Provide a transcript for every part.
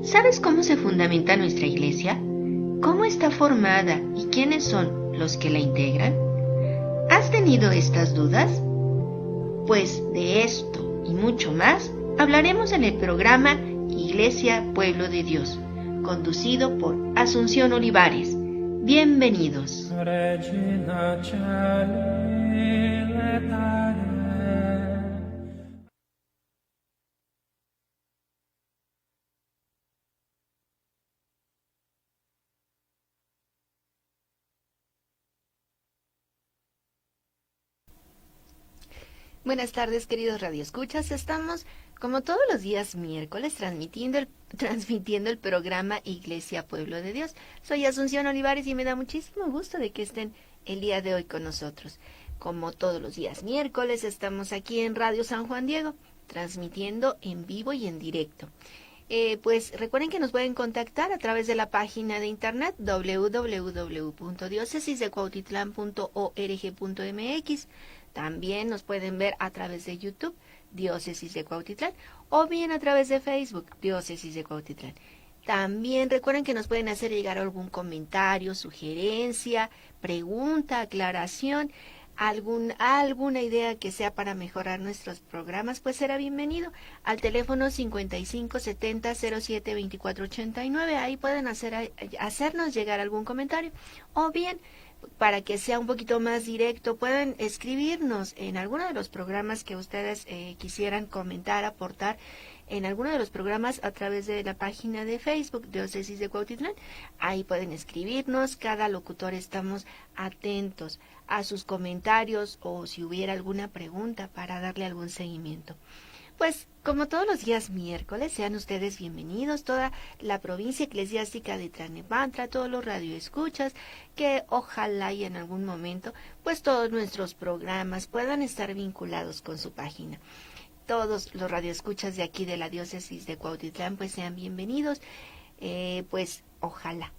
¿Sabes cómo se fundamenta nuestra iglesia? ¿Cómo está formada y quiénes son los que la integran? ¿Has tenido estas dudas? Pues de esto y mucho más hablaremos en el programa Iglesia Pueblo de Dios, conducido por Asunción Olivares. Bienvenidos. Buenas tardes, queridos radioescuchas. Estamos, como todos los días miércoles, transmitiendo el programa Iglesia Pueblo de Dios. Soy Asunción Olivares y me da muchísimo gusto de que estén el día de hoy con nosotros. Como todos los días miércoles, estamos aquí en Radio San Juan Diego, transmitiendo en vivo y en directo. Pues recuerden que nos pueden contactar a través de la página de internet www.diocesisdecuautitlán.org.mx. También nos pueden ver a través de YouTube, Diócesis de Cuautitlán, o bien a través de Facebook, Diócesis de Cuautitlán. También recuerden que nos pueden hacer llegar algún comentario, sugerencia, pregunta, aclaración, alguna idea que sea para mejorar nuestros programas, pues será bienvenido al teléfono 5570-072489. Ahí pueden hacernos llegar algún comentario, o bien, para que sea un poquito más directo, pueden escribirnos en alguno de los programas que ustedes quisieran comentar, aportar, en alguno de los programas a través de la página de Facebook Diócesis de Cuautitlán. Ahí pueden escribirnos, cada locutor estamos atentos a sus comentarios o si hubiera alguna pregunta para darle algún seguimiento. Pues, como todos los días miércoles, sean ustedes bienvenidos, toda la provincia eclesiástica de Tlalnepantla, todos los radioescuchas, que ojalá y en algún momento, pues todos nuestros programas puedan estar vinculados con su página. Todos los radioescuchas de aquí de la Diócesis de Cuautitlán, pues sean bienvenidos, pues ojalá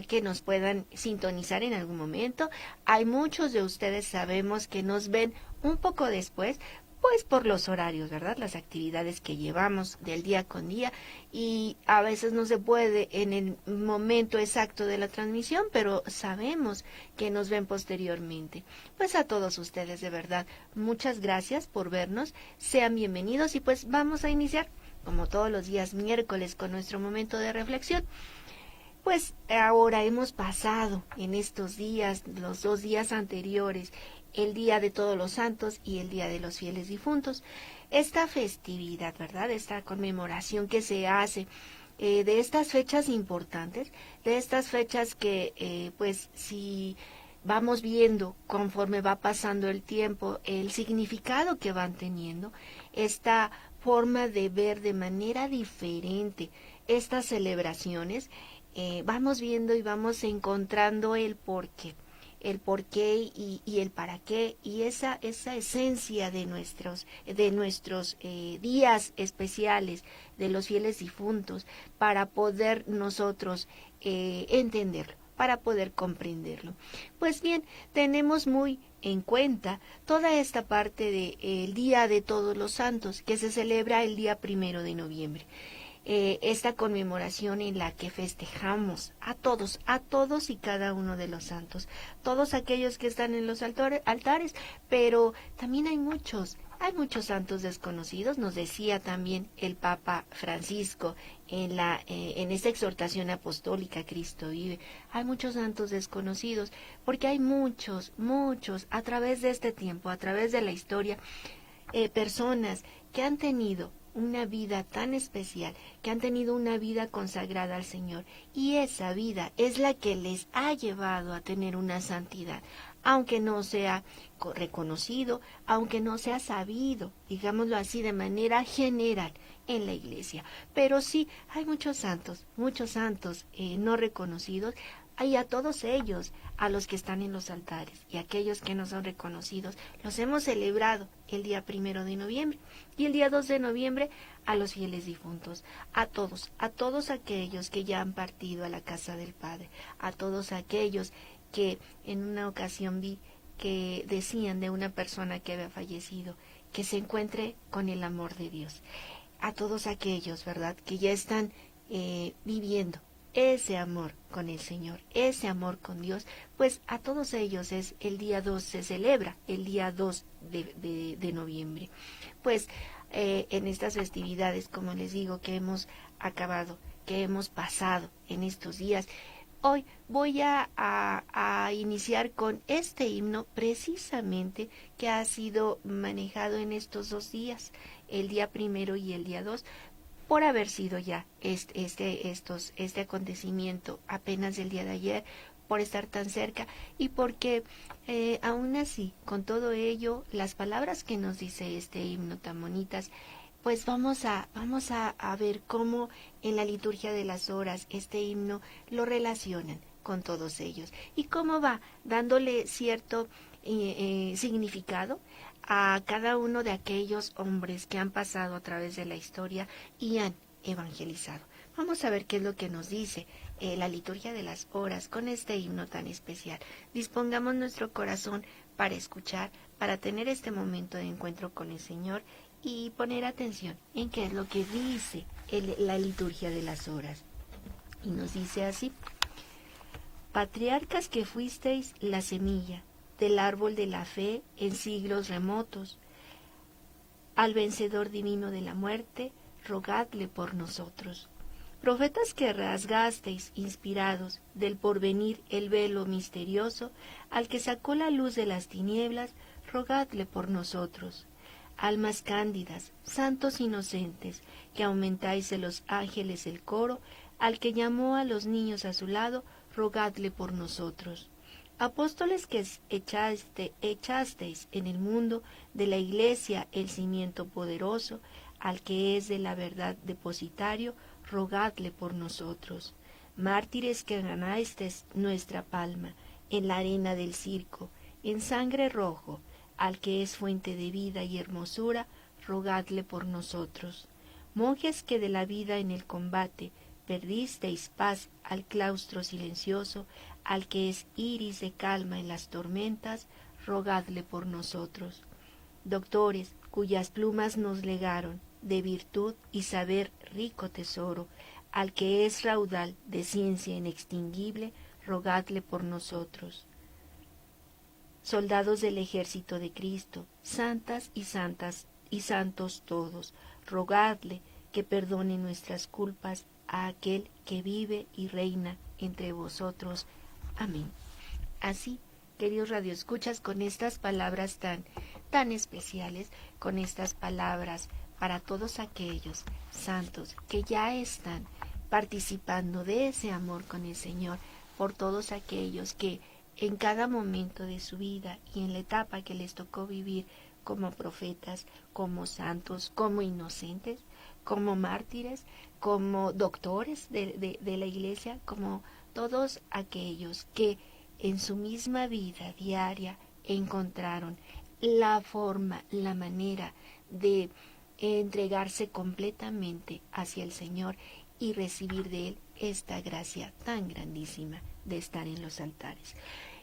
que nos puedan sintonizar en algún momento. Hay muchos de ustedes, sabemos, que nos ven un poco después, pues por los horarios, ¿verdad? Las actividades que llevamos del día con día y a veces no se puede en el momento exacto de la transmisión, pero sabemos que nos ven posteriormente. Pues a todos ustedes, de verdad, muchas gracias por vernos, sean bienvenidos y pues vamos a iniciar, como todos los días miércoles, con nuestro momento de reflexión. Pues ahora hemos pasado en estos días, los 2 días anteriores, el Día de Todos los Santos y el Día de los Fieles Difuntos. Esta festividad, ¿verdad? Esta conmemoración que se hace de estas fechas importantes, de estas fechas que, pues, si vamos viendo conforme va pasando el tiempo, el significado que van teniendo, esta forma de ver de manera diferente estas celebraciones, vamos viendo y vamos encontrando el porqué y el para qué y esa esencia de nuestros días especiales de los fieles difuntos para poder nosotros entenderlo, para poder comprenderlo. Pues bien, tenemos muy en cuenta toda esta parte del Día de Todos los Santos que se celebra el día 1 de noviembre. Esta conmemoración en la que festejamos a todos y cada uno de los santos, todos aquellos que están en los altares, pero también hay muchos santos desconocidos. Nos decía también el Papa Francisco en esta exhortación apostólica Cristo vive, hay muchos santos desconocidos, porque hay muchos a través de este tiempo, a través de la historia, personas que han tenido una vida tan especial, que han tenido una vida consagrada al Señor, y esa vida es la que les ha llevado a tener una santidad, aunque no sea reconocido, aunque no sea sabido, digámoslo así, de manera general en la iglesia. Pero sí, hay muchos santos no reconocidos. Y a todos ellos, a los que están en los altares y aquellos que no son reconocidos, los hemos celebrado el día 1 de noviembre y el día 2 de noviembre a los fieles difuntos, a todos aquellos que ya han partido a la casa del Padre, a todos aquellos que en una ocasión vi que decían de una persona que había fallecido, que se encuentre con el amor de Dios. A todos aquellos, ¿verdad?, que ya están viviendo ese amor con el Señor, ese amor con Dios, pues a todos ellos es el día 2, se celebra el día 2 de noviembre. Pues en estas festividades, como les digo, que hemos acabado, que hemos pasado en estos días, hoy voy a iniciar con este himno precisamente que ha sido manejado en estos 2 días, el día 1 y el día 2, por haber sido ya este acontecimiento apenas el día de ayer, por estar tan cerca y porque aún así, con todo ello, las palabras que nos dice este himno tan bonitas, pues vamos a ver cómo en la liturgia de las horas este himno lo relacionan con todos ellos y cómo va dándole cierto significado a cada uno de aquellos hombres que han pasado a través de la historia y han evangelizado. Vamos a ver qué es lo que nos dice la liturgia de las horas con este himno tan especial. Dispongamos nuestro corazón para escuchar, para tener este momento de encuentro con el Señor y poner atención en qué es lo que dice la liturgia de las horas. Y nos dice así: patriarcas que fuisteis la semilla del árbol de la fe en siglos remotos, al vencedor divino de la muerte, rogadle por nosotros. Profetas que rasgasteis, inspirados del porvenir el velo misterioso, al que sacó la luz de las tinieblas, rogadle por nosotros. Almas cándidas, santos inocentes, que aumentáis en los ángeles el coro, al que llamó a los niños a su lado, rogadle por nosotros. Apóstoles que echasteis en el mundo de la Iglesia el cimiento poderoso, al que es de la verdad depositario, rogadle por nosotros. Mártires que ganasteis nuestra palma en la arena del circo, en sangre rojo, al que es fuente de vida y hermosura, rogadle por nosotros. Monjes que de la vida en el combate perdisteis paz al claustro silencioso, al que es iris de calma en las tormentas, rogadle por nosotros. Doctores cuyas plumas nos legaron de virtud y saber rico tesoro, al que es raudal de ciencia inextinguible, rogadle por nosotros. Soldados del ejército de Cristo, santas y santos todos, rogadle que perdone nuestras culpas a aquel que vive y reina entre vosotros. Amén. Así, queridos radioescuchas, con estas palabras tan especiales, con estas palabras para todos aquellos santos que ya están participando de ese amor con el Señor, por todos aquellos que en cada momento de su vida y en la etapa que les tocó vivir como profetas, como santos, como inocentes, como mártires, como doctores de la iglesia, como todos aquellos que en su misma vida diaria encontraron la forma, la manera de entregarse completamente hacia el Señor y recibir de Él esta gracia tan grandísima de estar en los altares.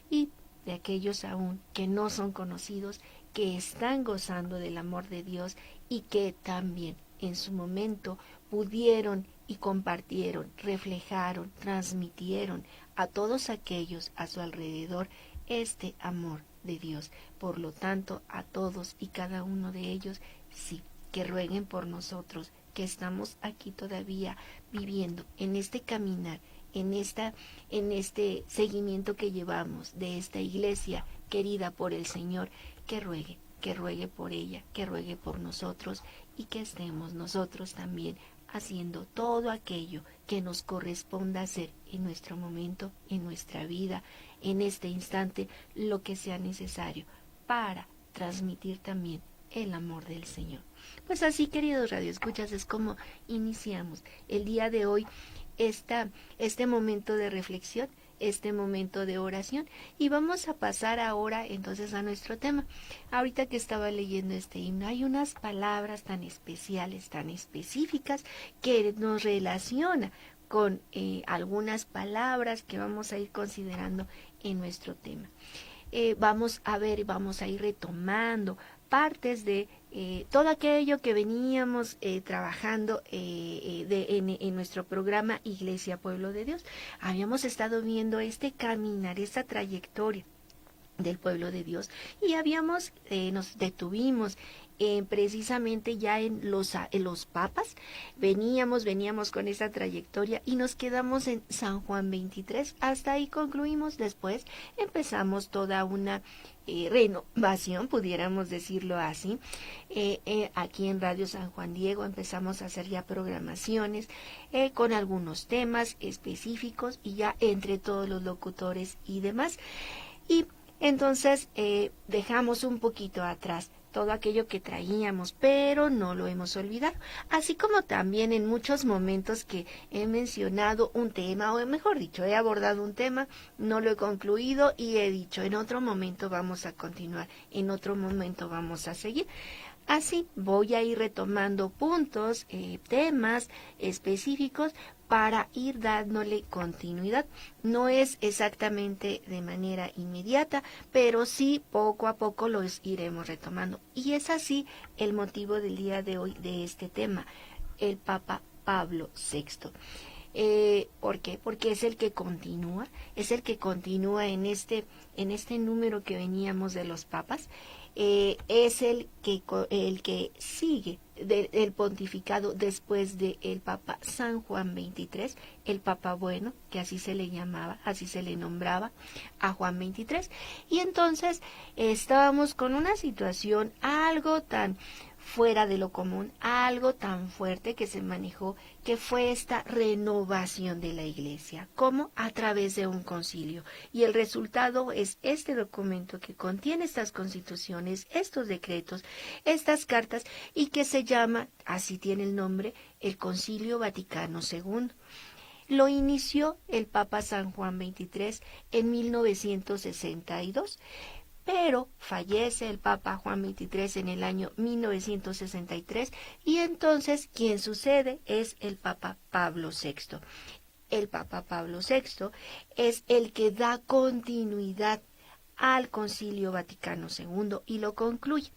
Y de aquellos aún que no son conocidos, que están gozando del amor de Dios y que también en su momento pudieron y compartieron, reflejaron, transmitieron a todos aquellos a su alrededor este amor de Dios. Por lo tanto, a todos y cada uno de ellos, sí, que rueguen por nosotros, que estamos aquí todavía viviendo en este caminar, en este seguimiento que llevamos de esta iglesia querida por el Señor, que ruegue por ella, que ruegue por nosotros y que estemos nosotros también haciendo todo aquello que nos corresponda hacer en nuestro momento, en nuestra vida, en este instante, lo que sea necesario para transmitir también el amor del Señor. Pues así, queridos radioescuchas, es como iniciamos el día de hoy este momento de reflexión, este momento de oración, y vamos a pasar ahora entonces a nuestro tema. Ahorita que estaba leyendo este himno, hay unas palabras tan especiales, tan específicas, que nos relaciona con algunas palabras que vamos a ir considerando en nuestro tema. Vamos a ir retomando partes de todo aquello que veníamos trabajando en nuestro programa Iglesia Pueblo de Dios. Habíamos estado viendo este caminar, esta trayectoria del pueblo de Dios y nos detuvimos precisamente ya en los papas. Veníamos con esa trayectoria y nos quedamos en San Juan 23. Hasta ahí concluimos. Después empezamos toda una renovación, pudiéramos decirlo así. Aquí en Radio San Juan Diego empezamos a hacer ya programaciones con algunos temas específicos y ya entre todos los locutores y demás. Y entonces dejamos un poquito atrás todo aquello que traíamos, pero no lo hemos olvidado. Así como también en muchos momentos que he mencionado un tema, o mejor dicho, he abordado un tema, no lo he concluido y he dicho, en otro momento vamos a continuar, en otro momento vamos a seguir. Así voy a ir retomando puntos, temas específicos para ir dándole continuidad. No es exactamente de manera inmediata, pero sí poco a poco los iremos retomando. Y es así el motivo del día de hoy de este tema, el Papa Pablo VI. ¿Por qué? Porque es el que continúa en este número que veníamos de los papas. Es el que sigue el pontificado después del Papa San Juan 23, el Papa Bueno, que así se le llamaba, así se le nombraba a Juan 23. Y entonces estábamos con una situación algo tan fuera de lo común, algo tan fuerte que se manejó, que fue esta renovación de la Iglesia, como a través de un concilio. Y el resultado es este documento que contiene estas constituciones, estos decretos, estas cartas, y que se llama, así tiene el nombre, el Concilio Vaticano II. Lo inició el Papa San Juan XXIII en 1962. Pero fallece el Papa Juan XXIII en el año 1963 y entonces quien sucede es el Papa Pablo VI. El Papa Pablo VI es el que da continuidad al Concilio Vaticano II y lo concluye.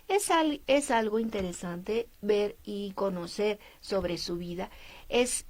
Es algo interesante ver y conocer sobre su vida. Es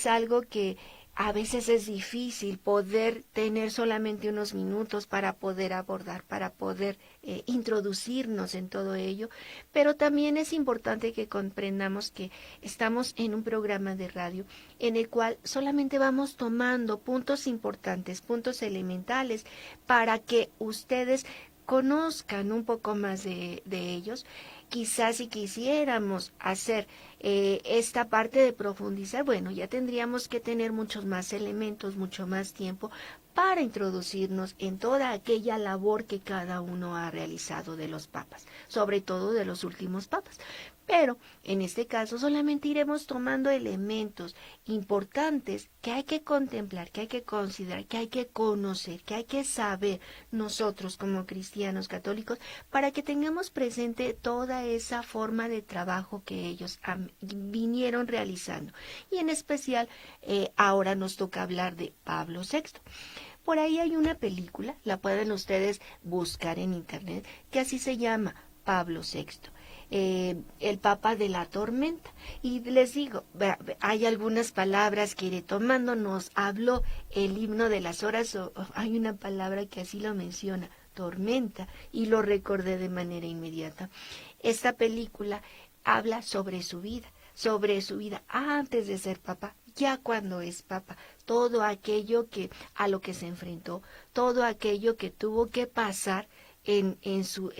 algo que a veces es difícil poder tener solamente unos minutos para poder abordar, para poder introducirnos en todo ello, pero también es importante que comprendamos que estamos en un programa de radio en el cual solamente vamos tomando puntos importantes, puntos elementales, para que ustedes conozcan un poco más de ellos. Quizás si quisiéramos hacer esta parte de profundizar, bueno, ya tendríamos que tener muchos más elementos, mucho más tiempo para introducirnos en toda aquella labor que cada uno ha realizado de los papas, sobre todo de los últimos papas. Pero en este caso solamente iremos tomando elementos importantes que hay que contemplar, que hay que considerar, que hay que conocer, que hay que saber nosotros como cristianos católicos para que tengamos presente toda esa forma de trabajo que ellos vinieron realizando. Y en especial ahora nos toca hablar de Pablo VI. Por ahí hay una película, la pueden ustedes buscar en internet, que así se llama, Pablo VI. El Papa de la Tormenta. Y les digo, hay algunas palabras que iré tomando. Nos habló el himno de las horas, hay una palabra que así lo menciona, tormenta, y lo recordé de manera inmediata. Esta película habla sobre su vida antes de ser papa, ya cuando es papa, todo aquello a lo que se enfrentó, todo aquello que tuvo que pasar en su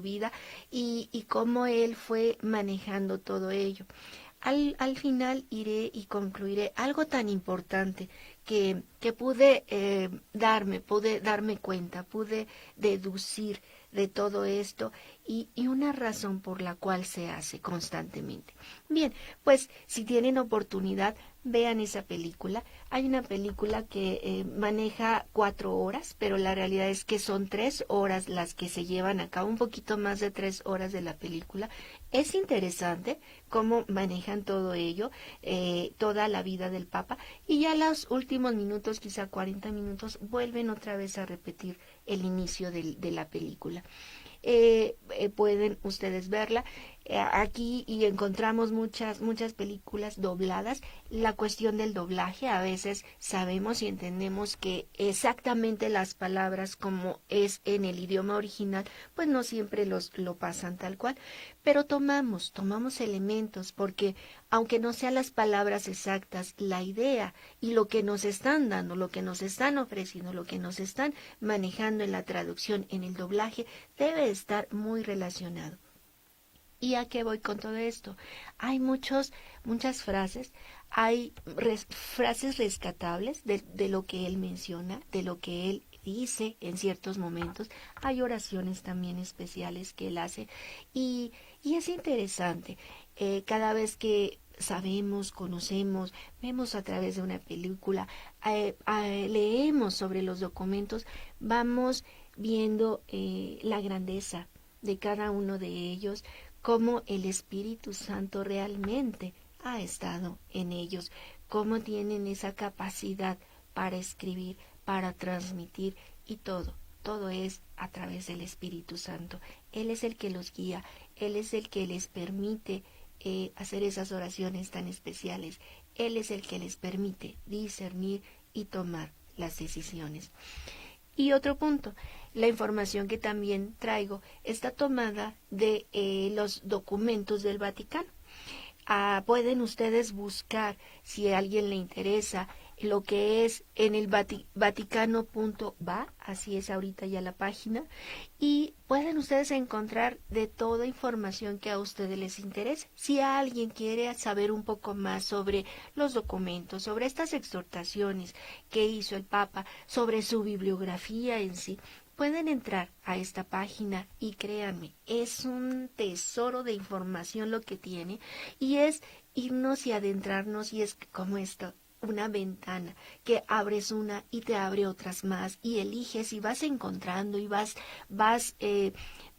vida y cómo él fue manejando todo ello. Al final iré y concluiré algo tan importante que pude darme cuenta, pude deducir de todo esto y una razón por la cual se hace constantemente. Bien, pues si tienen oportunidad, vean esa película. Hay una película que maneja 4 horas, pero la realidad es que son 3 horas las que se llevan a cabo, un poquito más de 3 horas de la película. Es interesante cómo manejan todo ello, toda la vida del Papa, y ya los últimos minutos, quizá 40 minutos, vuelven otra vez a repetir el inicio de la película. pueden ustedes verla aquí, y encontramos muchas películas dobladas. La cuestión del doblaje, a veces sabemos y entendemos que exactamente las palabras como es en el idioma original, pues no siempre lo pasan tal cual, pero tomamos elementos, porque aunque no sean las palabras exactas, la idea y lo que nos están dando, lo que nos están ofreciendo, lo que nos están manejando en la traducción, en el doblaje, debe estar muy relacionado. ¿Y a qué voy con todo esto? Hay muchas frases, hay frases rescatables de lo que él menciona, de lo que él dice en ciertos momentos. Hay oraciones también especiales que él hace, y es interesante. Cada vez que sabemos, conocemos, vemos a través de una película, leemos sobre los documentos, vamos viendo la grandeza de cada uno de ellos, cómo el Espíritu Santo realmente ha estado en ellos, cómo tienen esa capacidad para escribir, para transmitir, y todo es a través del Espíritu Santo. Él es el que los guía, Él es el que les permite hacer esas oraciones tan especiales, Él es el que les permite discernir y tomar las decisiones. Y otro punto, la información que también traigo está tomada de los documentos del Vaticano. Pueden ustedes buscar, si a alguien le interesa, lo que es en el vaticano.va, así es ahorita ya la página, y pueden ustedes encontrar de toda información que a ustedes les interese. Si alguien quiere saber un poco más sobre los documentos, sobre estas exhortaciones que hizo el Papa, sobre su bibliografía en sí, pueden entrar a esta página, y créanme, es un tesoro de información lo que tiene, y es irnos y adentrarnos, y es como esto, una ventana que abres una y te abre otras más, y eliges y vas encontrando y vas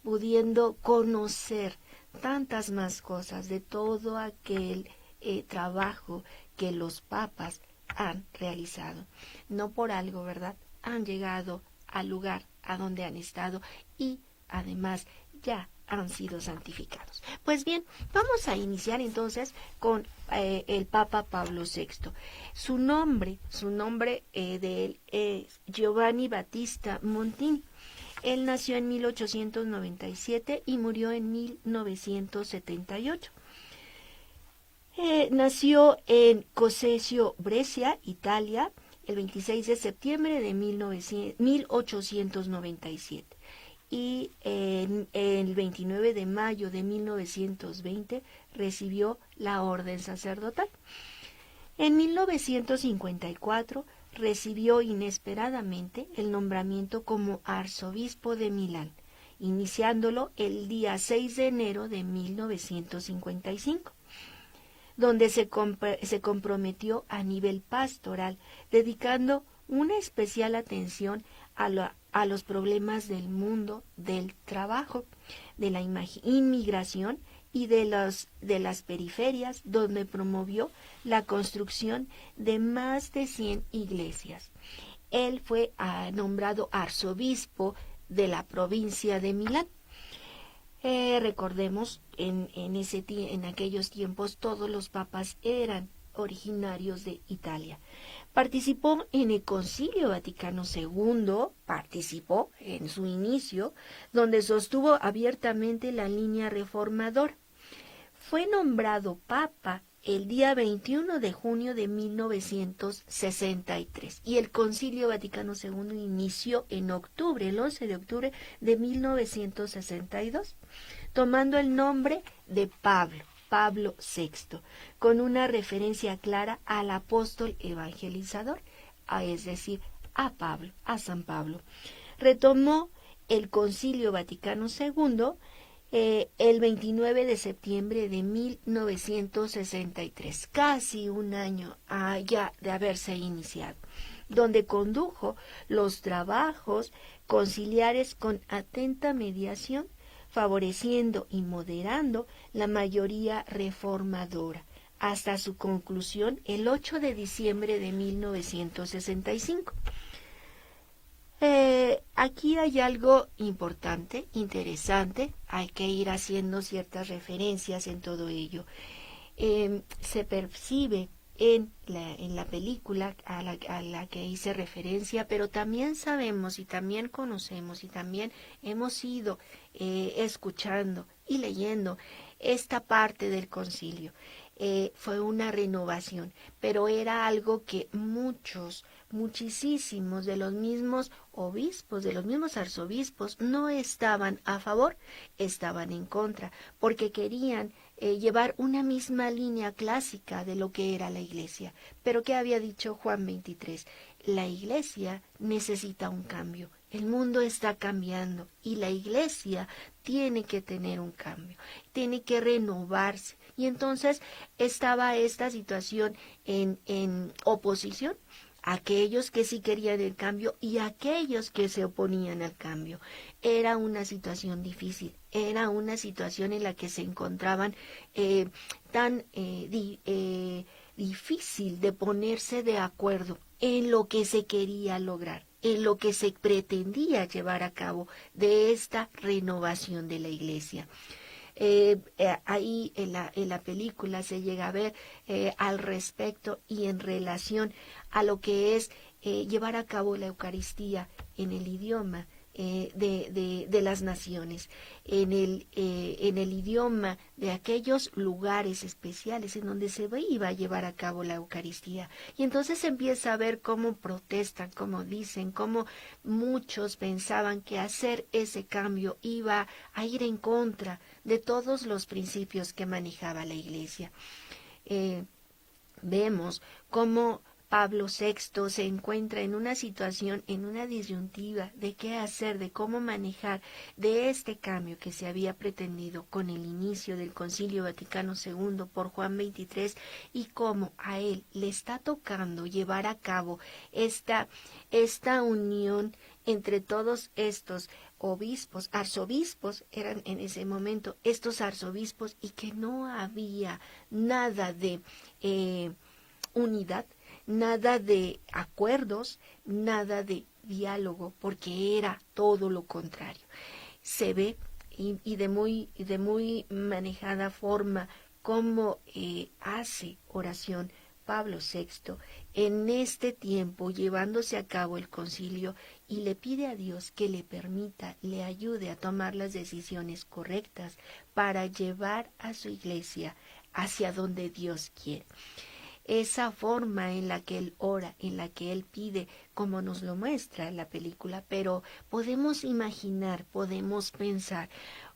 pudiendo conocer tantas más cosas de todo aquel trabajo que los papas han realizado. No por algo, ¿verdad? Han llegado al lugar a donde han estado, y además ya han sido santificados. Pues bien, vamos a iniciar entonces con el Papa Pablo VI. Su nombre de él es Giovanni Battista Montini. Él nació en 1897 y murió en 1978. Nació en Cosesio, Brescia, Italia, el 26 de septiembre de 1897. Y el 29 de mayo de 1920 recibió la orden sacerdotal. En 1954 recibió inesperadamente el nombramiento como arzobispo de Milán, iniciándolo el día 6 de enero de 1955, donde se comprometió a nivel pastoral, dedicando una especial atención a los problemas del mundo del trabajo, de la inmigración y de las periferias, donde promovió la construcción de más de 100 iglesias. Él fue nombrado arzobispo de la provincia de Milán. Recordemos, en aquellos tiempos todos los papas eran originarios de Italia. Participó en el Concilio Vaticano II, participó en su inicio, donde sostuvo abiertamente la línea reformadora. Fue nombrado papa el día 21 de junio de 1963, y el Concilio Vaticano II inició en octubre, el 11 de octubre de 1962, tomando el nombre de Pablo VI, con una referencia clara al apóstol evangelizador, es decir, a San Pablo. Retomó el Concilio Vaticano II el 29 de septiembre de 1963, casi un año ya de haberse iniciado, donde condujo los trabajos conciliares con atenta mediación, favoreciendo y moderando la mayoría reformadora, hasta su conclusión el 8 de diciembre de 1965. Aquí hay algo importante, interesante, hay que ir haciendo ciertas referencias en todo ello. Se percibe en la película a la que hice referencia, pero también sabemos y también conocemos y también hemos ido escuchando y leyendo esta parte del concilio. Fue una renovación, pero era algo que muchísimos de los mismos obispos, de los mismos arzobispos, no estaban a favor, estaban en contra, porque querían llevar una misma línea clásica de lo que era la iglesia. Pero ¿qué había dicho Juan 23? La iglesia necesita un cambio. El mundo está cambiando y la iglesia tiene que tener un cambio, tiene que renovarse. Y entonces estaba esta situación en oposición, aquellos que sí querían el cambio y aquellos que se oponían al cambio. Era una situación difícil, era una situación en la que se encontraban tan difícil de ponerse de acuerdo en lo que se quería lograr, en lo que se pretendía llevar a cabo de esta renovación de la iglesia. Ahí en la película se llega a ver al respecto y en relación a lo que es llevar a cabo la Eucaristía en el idioma de las naciones, en el idioma de aquellos lugares especiales en donde se iba a llevar a cabo la Eucaristía. Y entonces se empieza a ver cómo protestan, cómo dicen, cómo muchos pensaban que hacer ese cambio iba a ir en contra de todos los principios que manejaba la Iglesia. Vemos cómo Pablo VI se encuentra en una situación, en una disyuntiva de qué hacer, de cómo manejar de este cambio que se había pretendido con el inicio del Concilio Vaticano II por Juan XXIII y cómo a él le está tocando llevar a cabo esta unión entre todos estos obispos, arzobispos eran en ese momento estos arzobispos y que no había nada de unidad, nada de acuerdos, nada de diálogo, porque era todo lo contrario. Se ve y de muy manejada forma cómo hace oración Pablo VI en este tiempo llevándose a cabo el concilio y le pide a Dios que le permita, le ayude a tomar las decisiones correctas para llevar a su iglesia hacia donde Dios quiere. Esa forma en la que él ora, en la que él pide, como nos lo muestra la película, pero podemos imaginar, podemos pensar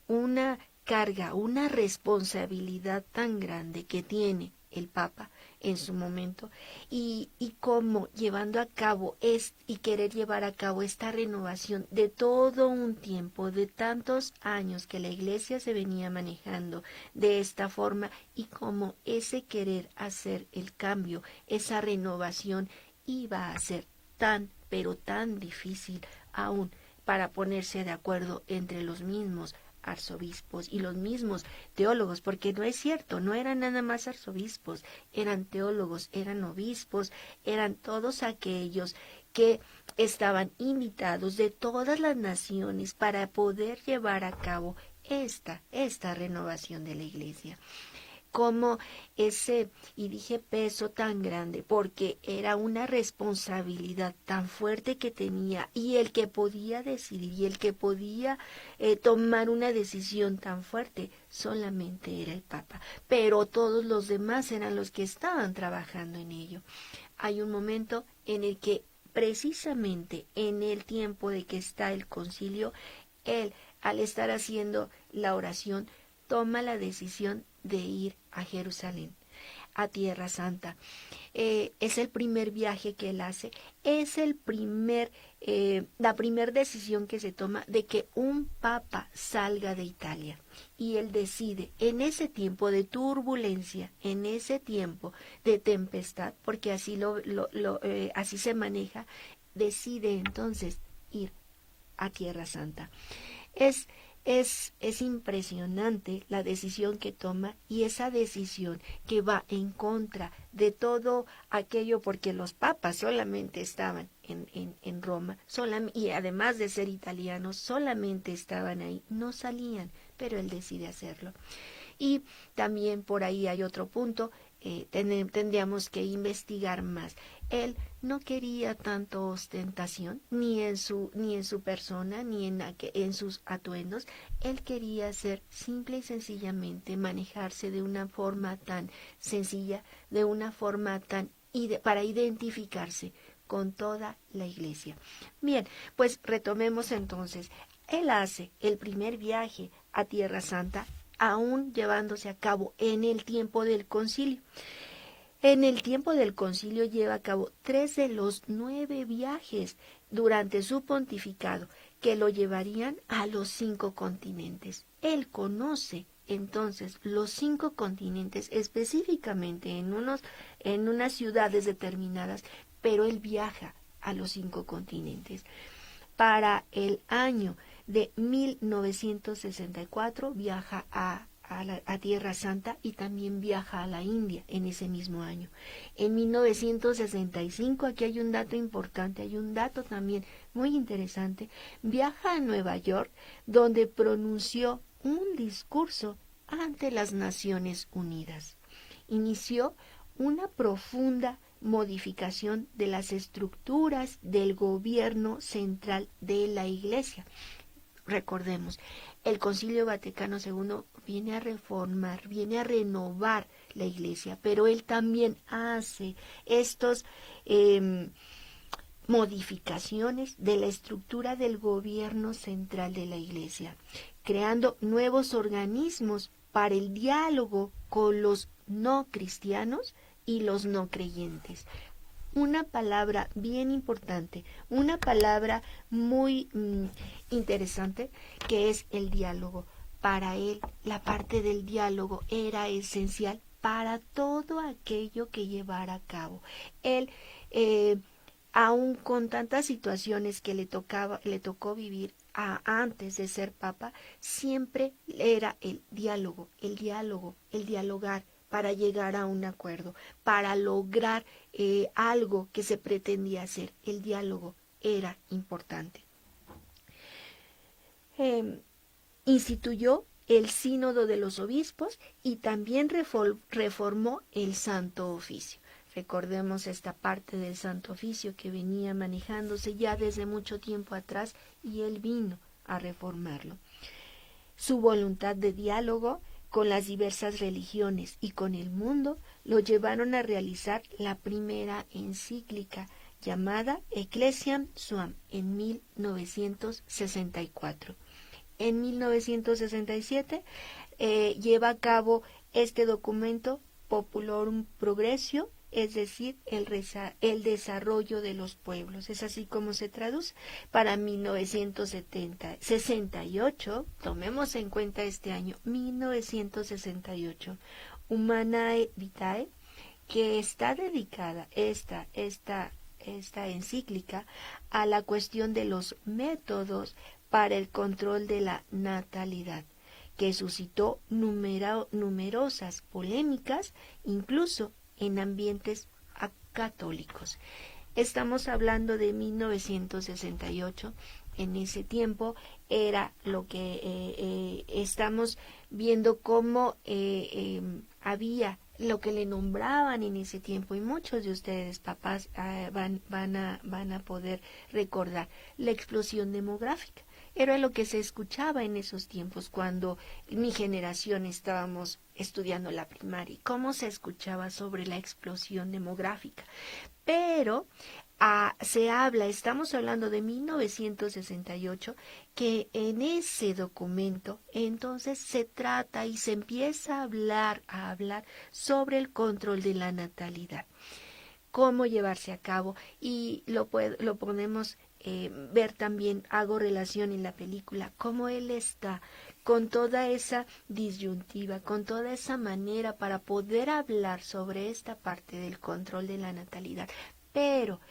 una carga, una responsabilidad tan grande que tiene el Papa en su momento y cómo llevando a cabo y querer llevar a cabo esta renovación de todo un tiempo, de tantos años que la Iglesia se venía manejando de esta forma y cómo ese querer hacer el cambio, esa renovación iba a ser tan, pero tan difícil aún para ponerse de acuerdo entre los mismos arzobispos y los mismos teólogos, porque no es cierto, no eran nada más arzobispos, eran teólogos, eran obispos, eran todos aquellos que estaban invitados de todas las naciones para poder llevar a cabo esta renovación de la iglesia. Como y dije peso tan grande, porque era una responsabilidad tan fuerte que tenía, y el que podía decidir, y el que podía tomar una decisión tan fuerte, solamente era el Papa, pero todos los demás eran los que estaban trabajando en ello. Hay un momento en el que, precisamente en el tiempo de que está el concilio, él, al estar haciendo la oración, toma la decisión de ir a Jerusalén, a Tierra Santa. Es el primer viaje que él hace, es la primera decisión que se toma de que un papa salga de Italia. Y él decide, en ese tiempo de turbulencia, en ese tiempo de tempestad, porque así así se maneja, decide entonces ir a Tierra Santa. Es Es impresionante la decisión que toma, y esa decisión que va en contra de todo aquello, porque los papas solamente estaban en Roma, y además de ser italianos, solamente estaban ahí, no salían, pero él decide hacerlo. Y también por ahí hay otro punto, tendríamos que investigar más. Él no quería tanto ostentación, ni en su persona, ni en sus atuendos. Él quería ser simple y sencillamente manejarse de una forma tan sencilla, de una forma para identificarse con toda la iglesia. Bien, pues retomemos entonces. Él hace el primer viaje a Tierra Santa, aún llevándose a cabo en el tiempo del concilio. En el tiempo del concilio lleva a cabo 3 de los 9 viajes durante su pontificado, que lo llevarían a los 5 continentes. Él conoce entonces los 5 continentes, específicamente en unas ciudades determinadas, pero él viaja a los 5 continentes. Para el año de 1964 viaja a Tierra Santa, y también viaja a la India en ese mismo año. En 1965, aquí hay un dato importante, hay un dato también muy interesante, viaja a Nueva York, donde pronunció un discurso ante las Naciones Unidas. Inició una profunda modificación de las estructuras del gobierno central de la Iglesia. Recordemos, el Concilio Vaticano II viene a reformar, viene a renovar la Iglesia, pero él también hace estos modificaciones de la estructura del gobierno central de la Iglesia, creando nuevos organismos para el diálogo con los no cristianos y los no creyentes. Una palabra bien importante, una palabra muy interesante, que es el diálogo. Para él, la parte del diálogo era esencial para todo aquello que llevara a cabo. Él, aun con tantas situaciones que le tocó vivir antes de ser papa, siempre era el dialogar, para llegar a un acuerdo, para lograr algo que se pretendía hacer. El diálogo era importante. Instituyó el Sínodo de los Obispos y también reformó el Santo Oficio. Recordemos esta parte del Santo Oficio que venía manejándose ya desde mucho tiempo atrás, y él vino a reformarlo. Su voluntad de diálogo con las diversas religiones y con el mundo lo llevaron a realizar la primera encíclica llamada Ecclesiam Suam en 1964. En 1967 lleva a cabo este documento Populorum Progressio, es decir, el desarrollo de los pueblos. Es así como se traduce. Para 1968, tomemos en cuenta este año, 1968, Humanae Vitae, que está dedicada esta encíclica a la cuestión de los métodos para el control de la natalidad, que suscitó numerosas polémicas, incluso en ambientes católicos. Estamos hablando de 1968. En ese tiempo era lo que estamos viendo cómo había lo que le nombraban en ese tiempo, y muchos de ustedes, papás, van a poder recordar la explosión demográfica. Era lo que se escuchaba en esos tiempos, cuando mi generación estábamos estudiando la primaria, cómo se escuchaba sobre la explosión demográfica. Pero estamos hablando de 1968, que en ese documento entonces se trata y se empieza a hablar sobre el control de la natalidad, cómo llevarse a cabo, y lo podemos ver también, hago relación en la película, cómo él está con toda esa disyuntiva, con toda esa manera para poder hablar sobre esta parte del control de la natalidad, pero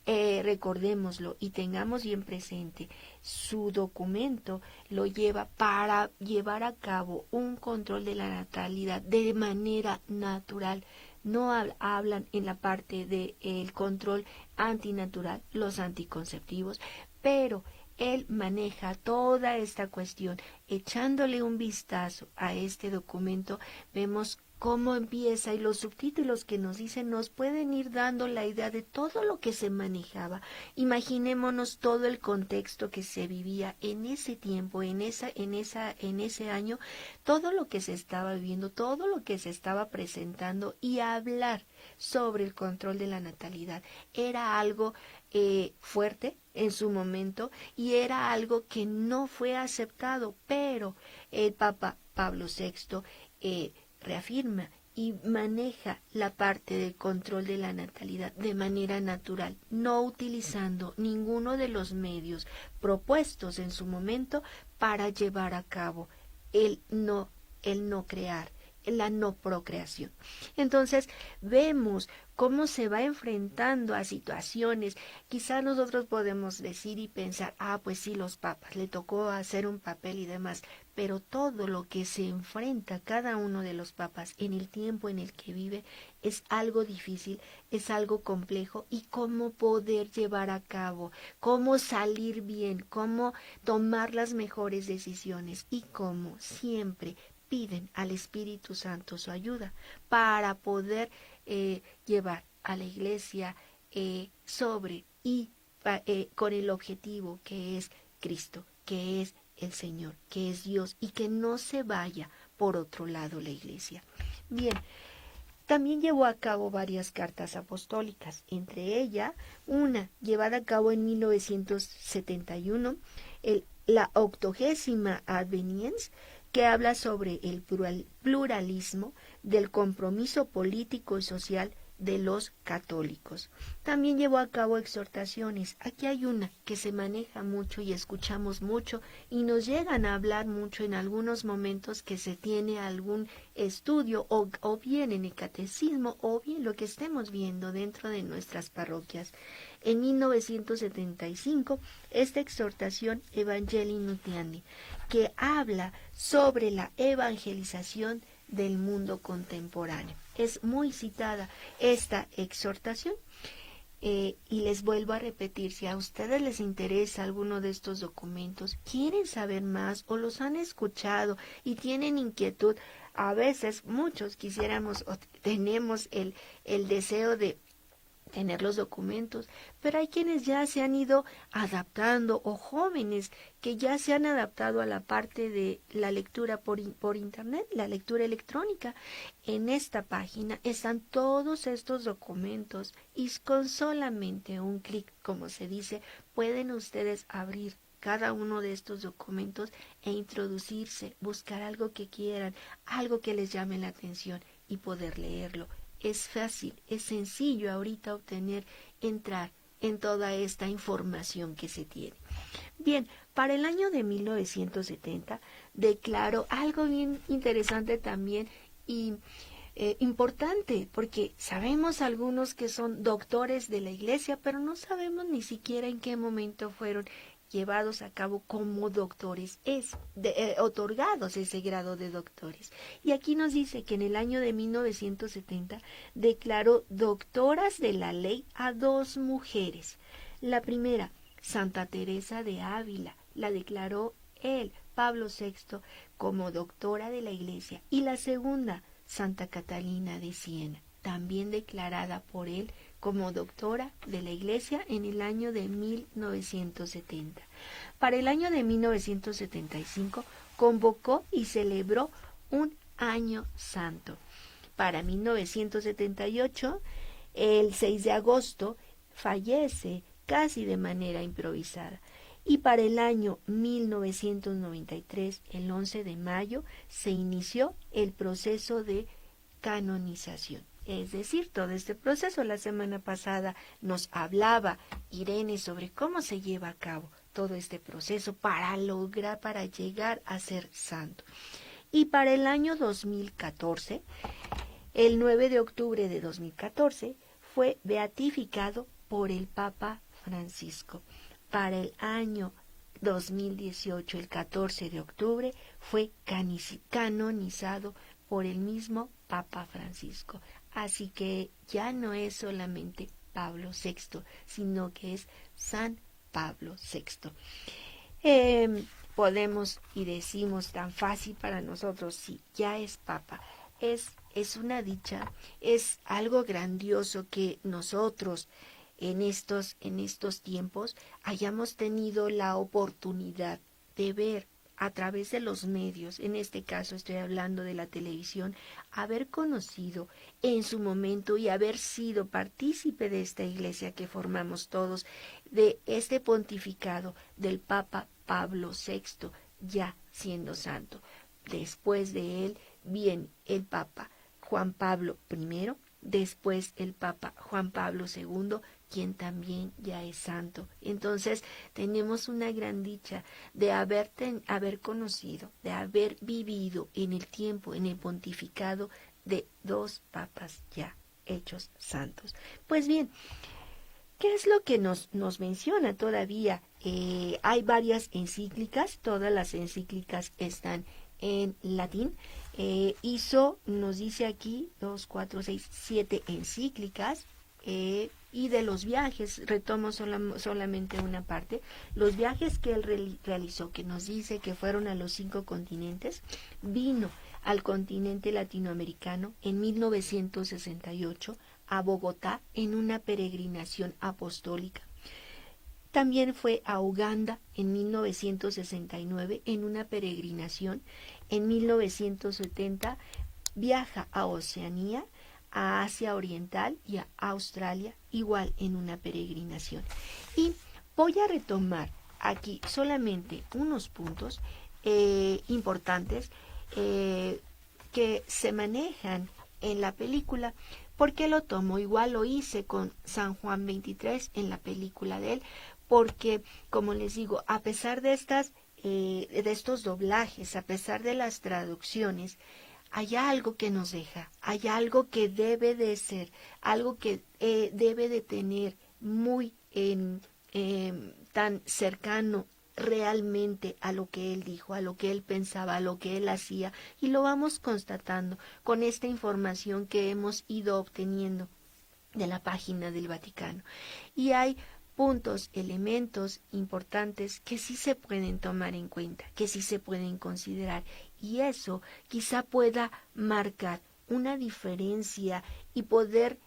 recordémoslo y tengamos bien presente, su documento lo lleva para llevar a cabo un control de la natalidad de manera natural. No hablan en la parte del control antinatural, los anticonceptivos, pero él maneja toda esta cuestión. Echándole un vistazo a este documento, vemos cómo empieza, y los subtítulos que nos dicen nos pueden ir dando la idea de todo lo que se manejaba. Imaginémonos todo el contexto que se vivía en ese tiempo, en ese año, todo lo que se estaba viviendo, todo lo que se estaba presentando, y hablar sobre el control de la natalidad era algo fuerte en su momento, y era algo que no fue aceptado, pero el Papa Pablo VI reafirma y maneja la parte del control de la natalidad de manera natural, no utilizando ninguno de los medios propuestos en su momento para llevar a cabo el no crear, la no procreación. Entonces vemos cómo se va enfrentando a situaciones. Quizá nosotros podemos decir y pensar, pues sí, los papas, le tocó hacer un papel y demás, pero todo lo que se enfrenta cada uno de los papas en el tiempo en el que vive es algo difícil, es algo complejo, y cómo poder llevar a cabo, cómo salir bien, cómo tomar las mejores decisiones, y cómo siempre piden al Espíritu Santo su ayuda para poder llevar a la Iglesia sobre y con el objetivo que es Cristo, que es el Señor, que es Dios, y que no se vaya por otro lado la Iglesia. Bien, también llevó a cabo varias cartas apostólicas, entre ellas una llevada a cabo en 1971, la 80ª Advenience, que habla sobre el pluralismo del compromiso político y social de los católicos. También llevó a cabo exhortaciones. Aquí hay una que se maneja mucho y escuchamos mucho, y nos llegan a hablar mucho en algunos momentos que se tiene algún estudio, o bien en el catecismo, o bien lo que estemos viendo dentro de nuestras parroquias. En 1975, esta exhortación Evangelii Nuntiandi, que habla sobre la evangelización del mundo contemporáneo. Es muy citada esta exhortación. Y les vuelvo a repetir, si a ustedes les interesa alguno de estos documentos, quieren saber más o los han escuchado y tienen inquietud, a veces muchos quisiéramos o tenemos el deseo de tener los documentos, pero hay quienes ya se han ido adaptando, o jóvenes que ya se han adaptado a la parte de la lectura por internet, la lectura electrónica. En esta página están todos estos documentos, y con solamente un clic, como se dice, pueden ustedes abrir cada uno de estos documentos e introducirse, buscar algo que quieran, algo que les llame la atención, y poder leerlo. Es fácil, es sencillo ahorita entrar en toda esta información que se tiene. Bien, para el año de 1970 declaró algo bien interesante también, y importante, porque sabemos algunos que son doctores de la Iglesia, pero no sabemos ni siquiera en qué momento fueron llevados a cabo como doctores, otorgados ese grado de doctores. Y aquí nos dice que en el año de 1970 declaró doctoras de la ley a 2 mujeres. La primera, Santa Teresa de Ávila, la declaró él, Pablo VI, como doctora de la Iglesia, y la segunda, Santa Catalina de Siena, también declarada por él como doctora de la Iglesia en el año de 1970. Para el año de 1975 convocó y celebró un año santo. Para 1978, el 6 de agosto, fallece casi de manera improvisada. Y para el año 1993, el 11 de mayo, se inició el proceso de canonización. Es decir, todo este proceso. La semana pasada nos hablaba Irene sobre cómo se lleva a cabo todo este proceso para llegar a ser santo. Y para el año 2014, el 9 de octubre de 2014, fue beatificado por el Papa Francisco. Para el año 2018, el 14 de octubre, fue canonizado por el mismo Papa Francisco. Así que ya no es solamente Pablo VI, sino que es San Pablo VI. Podemos y decimos tan fácil para nosotros, sí, ya es Papa. Es una dicha, es algo grandioso que nosotros en estos tiempos hayamos tenido la oportunidad de ver a través de los medios, en este caso estoy hablando de la televisión, haber conocido en su momento y haber sido partícipe de esta iglesia que formamos todos, de este pontificado del Papa Pablo VI, ya siendo santo. Después de él viene el Papa Juan Pablo I, después el Papa Juan Pablo II, quien también ya es santo. Entonces tenemos una gran dicha de haber conocido, de haber vivido en el tiempo, en el pontificado de dos papas ya hechos santos. Pues bien, ¿qué es lo que nos menciona todavía? Hay varias encíclicas, todas las encíclicas están en latín. Nos dice aquí 2, 4, 6, 7 encíclicas. Y de los viajes, retomo solamente una parte, los viajes que él realizó, que nos dice que fueron a los 5 continentes, vino al continente latinoamericano en 1968, a Bogotá en una peregrinación apostólica. También fue a Uganda en 1969 en una peregrinación. En 1970 viaja a Oceanía, a Asia Oriental y a Australia, igual en una peregrinación. Y voy a retomar aquí solamente unos puntos importantes que se manejan en la película. ¿Por qué lo tomo? Igual lo hice con San Juan 23 en la película de él, porque, como les digo, a pesar de estos doblajes, a pesar de las traducciones, hay algo que nos deja, hay algo que debe de ser, algo que debe de tener muy tan cercano realmente a lo que él dijo, a lo que él pensaba, a lo que él hacía, y lo vamos constatando con esta información que hemos ido obteniendo de la página del Vaticano. Y hay puntos, elementos importantes que sí se pueden tomar en cuenta, que sí se pueden considerar, y eso quizá pueda marcar una diferencia y poder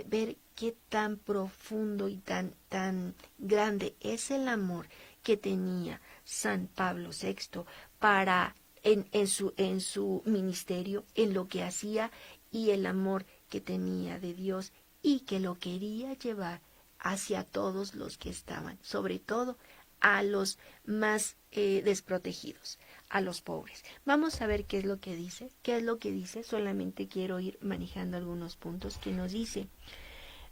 ver qué tan profundo y tan grande es el amor que tenía San Pablo VI para en su ministerio, en lo que hacía, y el amor que tenía de Dios y que lo quería llevar hacia todos los que estaban, sobre todo a los más desprotegidos, a los pobres. Vamos a ver qué es lo que dice. Solamente quiero ir manejando algunos puntos que nos dice.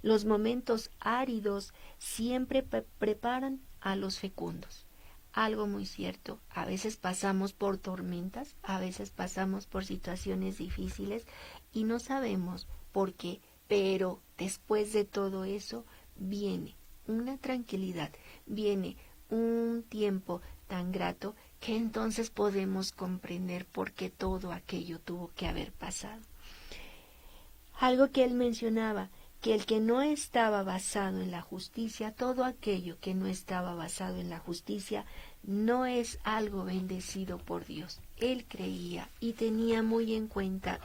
Los momentos áridos siempre preparan a los fecundos. Algo muy cierto, a veces pasamos por tormentas, a veces pasamos por situaciones difíciles y no sabemos por qué, pero después de todo eso viene una tranquilidad, viene un tiempo tan grato que entonces podemos comprender por qué todo aquello tuvo que haber pasado. Algo que él mencionaba, que el que no estaba basado en la justicia, todo aquello que no estaba basado en la justicia, no es algo bendecido por Dios. Él creía y tenía muy en cuenta,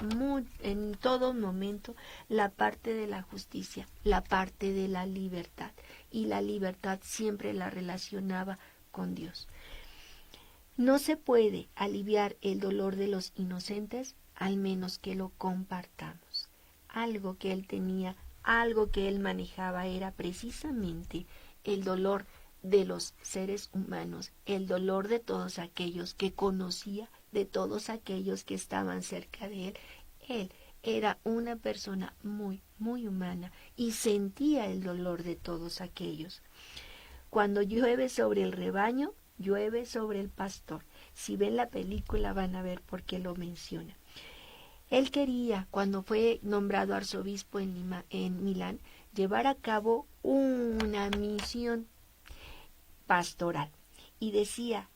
en todo momento, la parte de la justicia, la parte de la libertad, y la libertad siempre la relacionaba con Dios. No se puede aliviar el dolor de los inocentes al menos que lo compartamos. Algo que él tenía, algo que él manejaba era precisamente el dolor de los seres humanos, el dolor de todos aquellos que conocía, de todos aquellos que estaban cerca de él. Él era una persona muy, muy humana y sentía el dolor de todos aquellos. Cuando llueve sobre el rebaño, llueve sobre el pastor. Si ven la película van a ver por qué lo menciona. Él quería, cuando fue nombrado arzobispo en Milán, llevar a cabo una misión pastoral. Y decía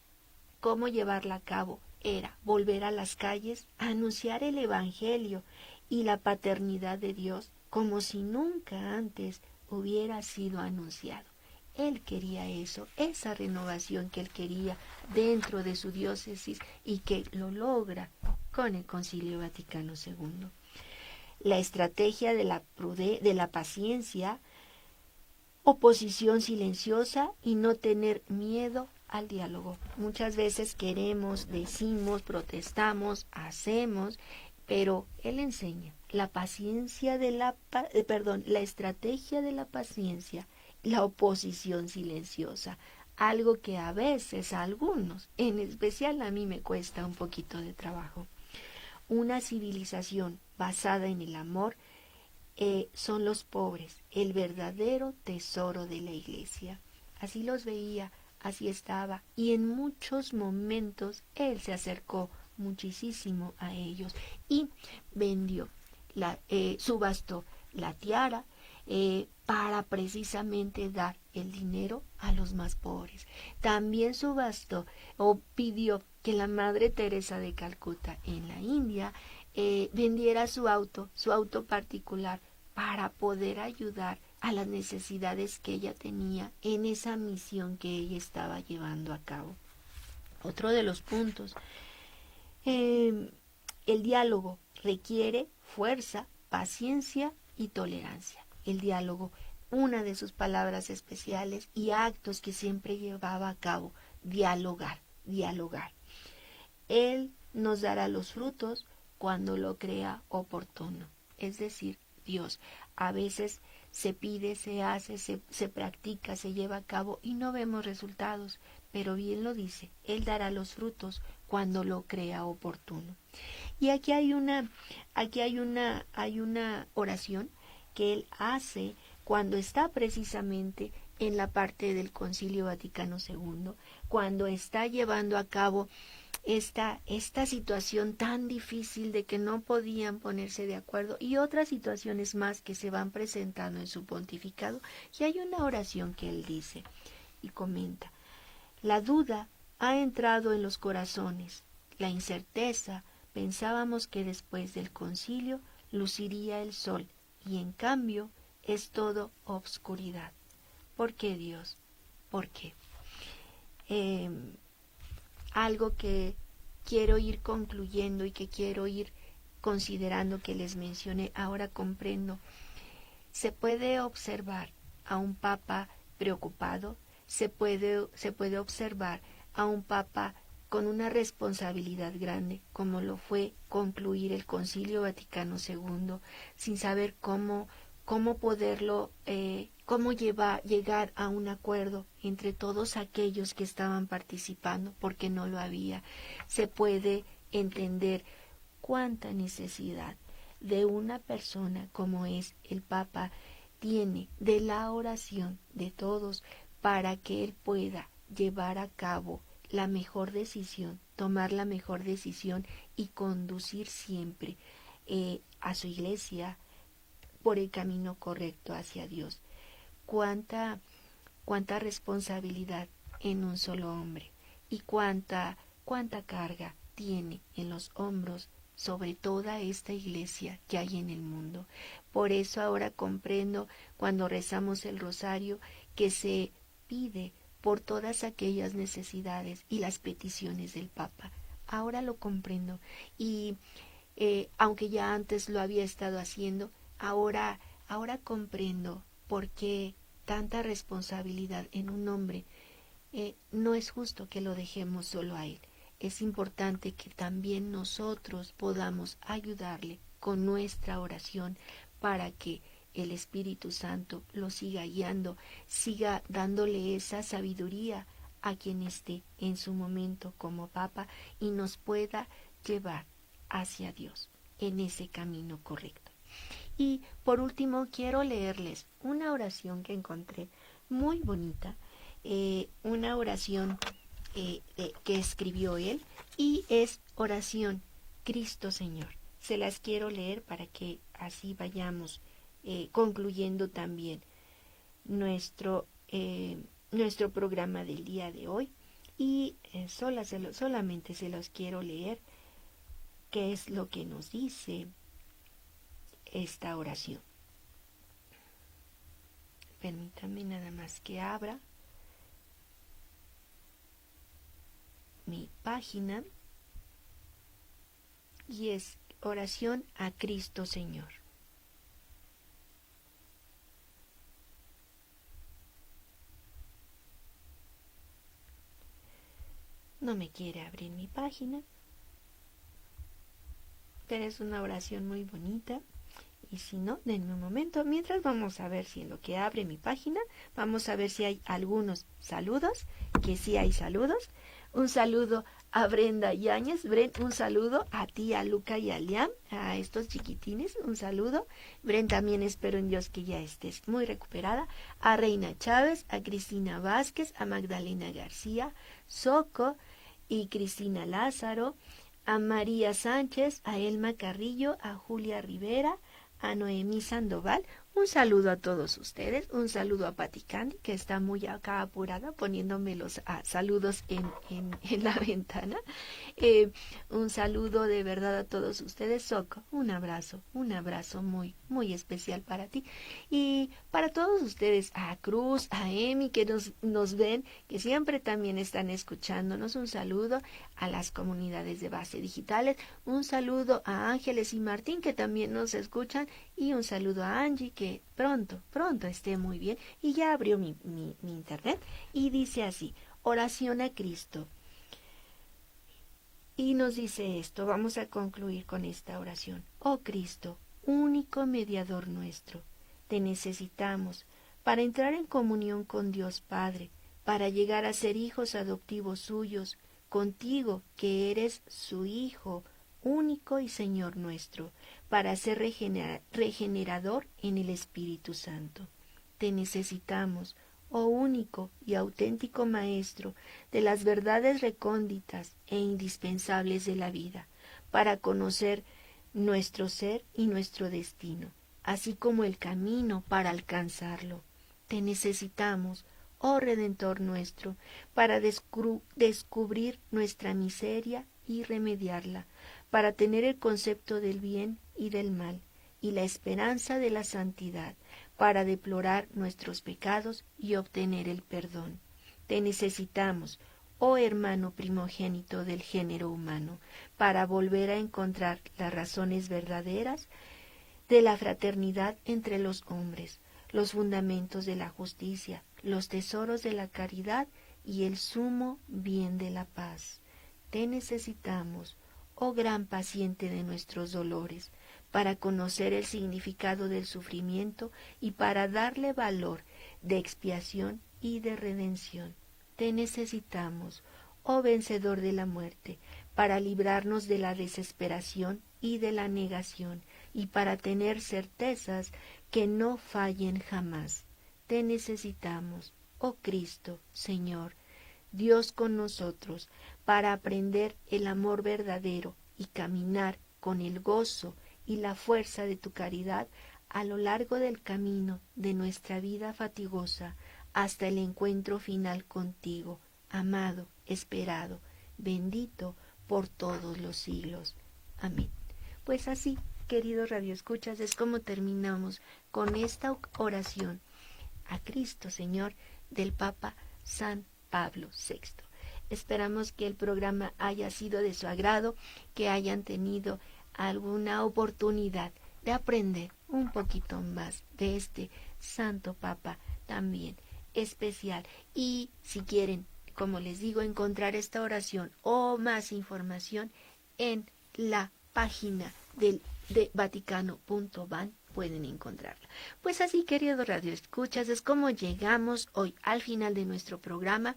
cómo llevarla a cabo era volver a las calles a anunciar el Evangelio y la paternidad de Dios como si nunca antes hubiera sido anunciado. Él quería eso, esa renovación que él quería dentro de su diócesis y que lo logra con el Concilio Vaticano II. La estrategia de la paciencia, oposición silenciosa y no tener miedo al diálogo. Muchas veces queremos, decimos, protestamos, hacemos, pero él enseña la paciencia de la estrategia de la paciencia, la oposición silenciosa, algo que a veces a algunos, en especial a mí, me cuesta un poquito de trabajo. Una civilización basada en el amor son los pobres, el verdadero tesoro de la iglesia. Así los veía, así estaba, y en muchos momentos él se acercó muchísimo a ellos y vendió, subastó la tiara para precisamente dar el dinero a los más pobres. También subastó o pidió que la Madre Teresa de Calcuta en la India vendiera su auto particular para poder ayudar a las necesidades que ella tenía en esa misión que ella estaba llevando a cabo. Otro de los puntos, el diálogo requiere fuerza, paciencia y tolerancia. El diálogo, una de sus palabras especiales y actos que siempre llevaba a cabo, dialogar. Él nos dará los frutos cuando lo crea oportuno, es decir, Dios. A veces se pide, se hace, se practica, se lleva a cabo y no vemos resultados, pero bien lo dice, Él dará los frutos cuando lo crea oportuno. Y aquí hay una oración que Él hace cuando está precisamente en la parte del Concilio Vaticano II, cuando está llevando a cabo esta situación tan difícil de que no podían ponerse de acuerdo y otras situaciones más que se van presentando en su pontificado. Y hay una oración que él dice y comenta: la duda ha entrado en los corazones, la incerteza, pensábamos que después del concilio luciría el sol y en cambio es todo obscuridad. ¿Por qué, Dios? ¿Por qué? Algo que quiero ir concluyendo y que quiero ir considerando que les mencioné, ahora comprendo. Se puede observar a un papa preocupado, se puede observar a un papa con una responsabilidad grande, como lo fue concluir el Concilio Vaticano II, sin saber cómo poderlo, llegar a un acuerdo entre todos aquellos que estaban participando, porque no lo había. Se puede entender cuánta necesidad de una persona como es el Papa tiene de la oración de todos para que él pueda llevar a cabo la mejor decisión, tomar la mejor decisión y conducir siempre a su iglesia por el camino correcto hacia Dios. Cuánta responsabilidad en un solo hombre y cuánta carga tiene en los hombros sobre toda esta iglesia que hay en el mundo. Por eso ahora comprendo cuando rezamos el rosario que se pide por todas aquellas necesidades y las peticiones del Papa. Ahora lo comprendo y aunque ya antes lo había estado haciendo, ahora comprendo por qué tanta responsabilidad en un hombre. No es justo que lo dejemos solo a él. Es importante que también nosotros podamos ayudarle con nuestra oración para que el Espíritu Santo lo siga guiando, siga dándole esa sabiduría a quien esté en su momento como Papa y nos pueda llevar hacia Dios en ese camino correcto. Y por último quiero leerles una oración que encontré muy bonita, una oración que escribió él y es oración Cristo Señor. Se las quiero leer para que así vayamos concluyendo también nuestro programa del día de hoy. Y solamente se los quiero leer qué es lo que nos dice esta oración. Permítanme nada más que abra mi página, y es oración a Cristo Señor. No me quiere abrir mi página, pero es una oración muy bonita. Y si no, denme un momento. Mientras vamos a ver si en lo que abre mi página, vamos a ver si hay algunos saludos, que sí hay saludos. Un saludo a Brenda Yáñez. Un saludo a ti, a Luca y a Liam, a estos chiquitines, un saludo. Bren, también espero en Dios que ya estés muy recuperada. A Reina Chávez, a Cristina Vázquez, a Magdalena García, Soco y Cristina Lázaro, a María Sánchez, a Elma Carrillo, a Julia Rivera, a Noemí Sandoval. Un saludo a todos ustedes, un saludo a Pati Candy, que está muy acá apurada poniéndome los saludos en la ventana. Un saludo de verdad a todos ustedes. Soco, un abrazo muy, muy especial para ti. Y para todos ustedes, a Cruz, a Emi, que nos ven, que siempre también están escuchándonos. Un saludo a las comunidades de base digitales. Un saludo a Ángeles y Martín, que también nos escuchan. Y un saludo a Angie, que pronto esté muy bien. Y ya abrió mi internet y dice así: oración a Cristo. Y nos dice esto, vamos a concluir con esta oración. Oh Cristo, único mediador nuestro, te necesitamos para entrar en comunión con Dios Padre, para llegar a ser hijos adoptivos suyos, contigo que eres su Hijo, único y Señor nuestro, para ser regenerador en el Espíritu Santo. Te necesitamos, oh único y auténtico Maestro de las verdades recónditas e indispensables de la vida, para conocer nuestro ser y nuestro destino, así como el camino para alcanzarlo. Te necesitamos, oh Redentor nuestro, para descubrir nuestra miseria y remediarla, para tener el concepto del bien y del mal, y la esperanza de la santidad, para deplorar nuestros pecados y obtener el perdón. Te necesitamos, oh hermano primogénito del género humano, para volver a encontrar las razones verdaderas de la fraternidad entre los hombres, los fundamentos de la justicia, los tesoros de la caridad y el sumo bien de la paz. Te necesitamos, oh gran paciente de nuestros dolores, para conocer el significado del sufrimiento y para darle valor de expiación y de redención. Te necesitamos, oh vencedor de la muerte, para librarnos de la desesperación y de la negación, y para tener certezas que no fallen jamás. Te necesitamos, oh Cristo, Señor, Dios con nosotros, para aprender el amor verdadero y caminar con el gozo y la fuerza de tu caridad a lo largo del camino de nuestra vida fatigosa hasta el encuentro final contigo, amado, esperado, bendito por todos los siglos. Amén. Pues así, queridos radioescuchas, es como terminamos con esta oración a Cristo Señor del Papa San Pablo VI. Esperamos que el programa haya sido de su agrado, que hayan tenido alguna oportunidad de aprender un poquito más de este Santo Papa también especial. Y si quieren, como les digo, encontrar esta oración o más información en la página de vaticano.van, pueden encontrarla. Pues así, queridos radioescuchas, es como llegamos hoy al final de nuestro programa.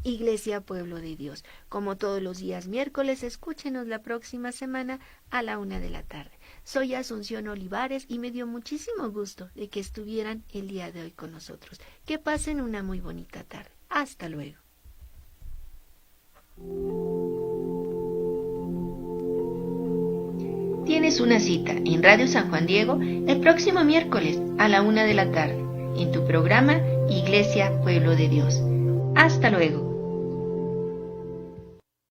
Iglesia Pueblo de Dios. Como todos los días miércoles, escúchenos la próxima semana a la 1 de la tarde. Soy Asunción Olivares y me dio muchísimo gusto de que estuvieran el día de hoy con nosotros. Que pasen una muy bonita tarde. Hasta luego. Tienes una cita en Radio San Juan Diego el próximo miércoles a la 1 de la tarde, en tu programa Iglesia Pueblo de Dios. Hasta luego.